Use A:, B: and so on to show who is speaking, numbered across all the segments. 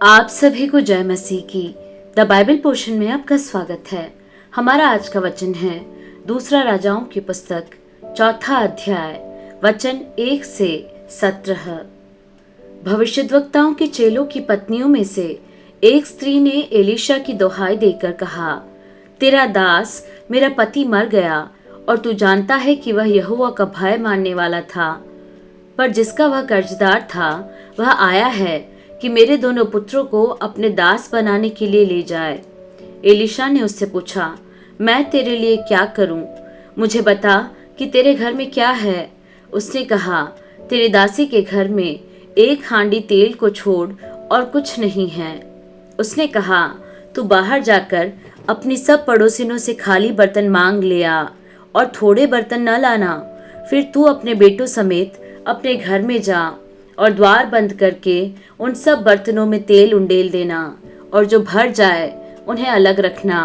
A: आप सभी को जय मसीह की द बाइबल पोर्शन में आपका स्वागत है। हमारा आज का वचन है दूसरा राजाओं की पुस्तक 4 अध्याय वचन 1 से 17। भविष्यद्वक्ताओं के चेलों की पत्नियों में से एक स्त्री ने एलीशा की दोहाई देकर कहा, तेरा दास मेरा पति मर गया और तू जानता है कि वह यहोवा का भय मानने वाला था, पर जिसका वह कर्जदार था वह आया है कि मेरे दोनों पुत्रों को अपने दास बनाने के लिए ले जाए। एलीशा ने उससे पूछा, मैं तेरे लिए क्या करूं? मुझे बता कि तेरे घर में क्या है। उसने कहा, तेरी दासी के घर में एक हांडी तेल को छोड़ और कुछ नहीं है। उसने कहा, तू बाहर जाकर अपनी सब पड़ोसिनों से खाली बर्तन मांग ले आ और थोड़े बर्तन न लाना। फिर तू अपने बेटों समेत अपने घर में जा और द्वार बंद करके उन सब बर्तनों में तेल उंडेल देना और जो भर जाए उन्हें अलग रखना।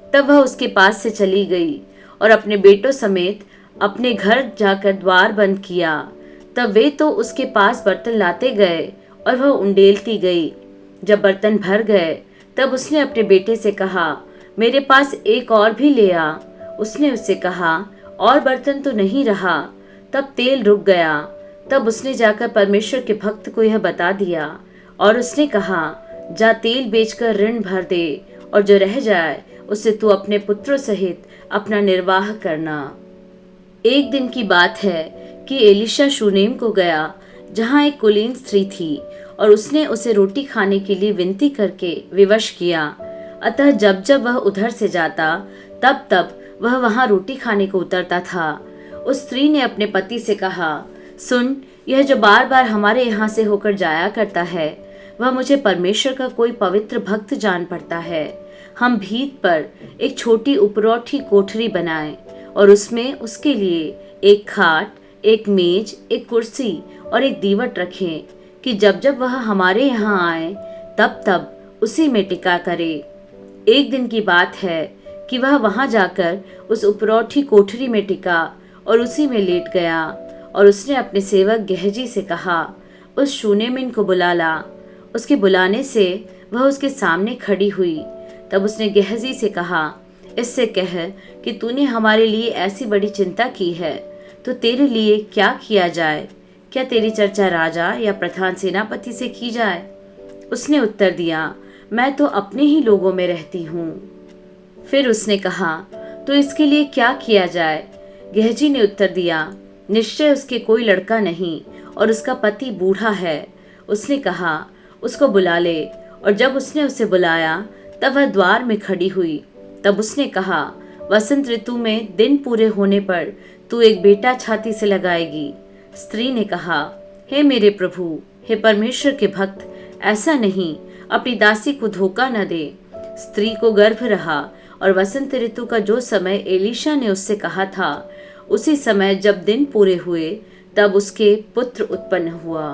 A: तब वह उसके पास से चली गई और अपने बेटों समेत अपने घर जाकर द्वार बंद किया। तब वे तो उसके पास बर्तन लाते गए और वह उंडेलती गई। जब बर्तन भर गए तब उसने अपने बेटे से कहा, मेरे पास एक और भी ले आ। उसने उससे कहा, और बर्तन तो नहीं रहा। तब तेल रुक गया। तब उसने जाकर परमेश्वर के भक्त को यह बता दिया और उसने कहा, जा तेल बेचकर ऋण भर दे और जो रह जाए उससे तू अपने पुत्रों सहित अपना निर्वाह करना। एक दिन की बात है कि एलीशा शूनेम को गया, जहाँ एक कुलीन स्त्री थी, और उसने उसे रोटी खाने के लिए विनती करके विवश किया। अतः जब जब वह उधर से जाता तब तब वह वहाँ रोटी खाने को उतरता था। उस स्त्री ने अपने पति से कहा, सुन, यह जो बार बार हमारे यहाँ से होकर जाया करता है वह मुझे परमेश्वर का कोई पवित्र भक्त जान पड़ता है। हम भीत पर एक छोटी उपरौठी कोठरी बनाएं और उसमें उसके लिए एक खाट, एक मेज, एक कुर्सी और एक दीवट रखें कि जब जब वह हमारे यहाँ आए तब तब उसी में टिका करे। एक दिन की बात है कि वह वहाँ जाकर उस उपरौठी कोठरी में टिका और उसी में लेट गया। और उसने अपने सेवक गेहजी से कहा, उस शूनेमिन को बुला ला। उसके बुलाने से वह उसके सामने खड़ी हुई। तब उसने गेहजी से कहा, इससे कह कि तूने हमारे लिए ऐसी बड़ी चिंता की है, तो तेरे लिए क्या किया जाए? क्या तेरी चर्चा राजा या प्रधान सेनापति से की जाए? उसने उत्तर दिया, मैं तो अपने ही लोगों में रहती हूँ। फिर उसने कहा, तो इसके लिए क्या किया जाए? गेहजी ने उत्तर दिया, निश्चय उसके कोई लड़का नहीं और उसका पति बूढ़ा है। उसने कहा, उसको बुला ले। और जब उसने उसे बुलाया तब वह द्वार में खड़ी हुई। तब उसने कहा, वसंत ऋतु में दिन पूरे होने पर तू एक बेटा छाती से लगाएगी। स्त्री ने कहा, हे मेरे प्रभु, हे परमेश्वर के भक्त, ऐसा नहीं, अपनी दासी को धोखा न दे। स्त्री को गर्भ रहा और वसंत ऋतु का जो समय एलीशा ने उससे कहा था, उसी समय जब दिन पूरे हुए तब उसके पुत्र उत्पन्न हुआ।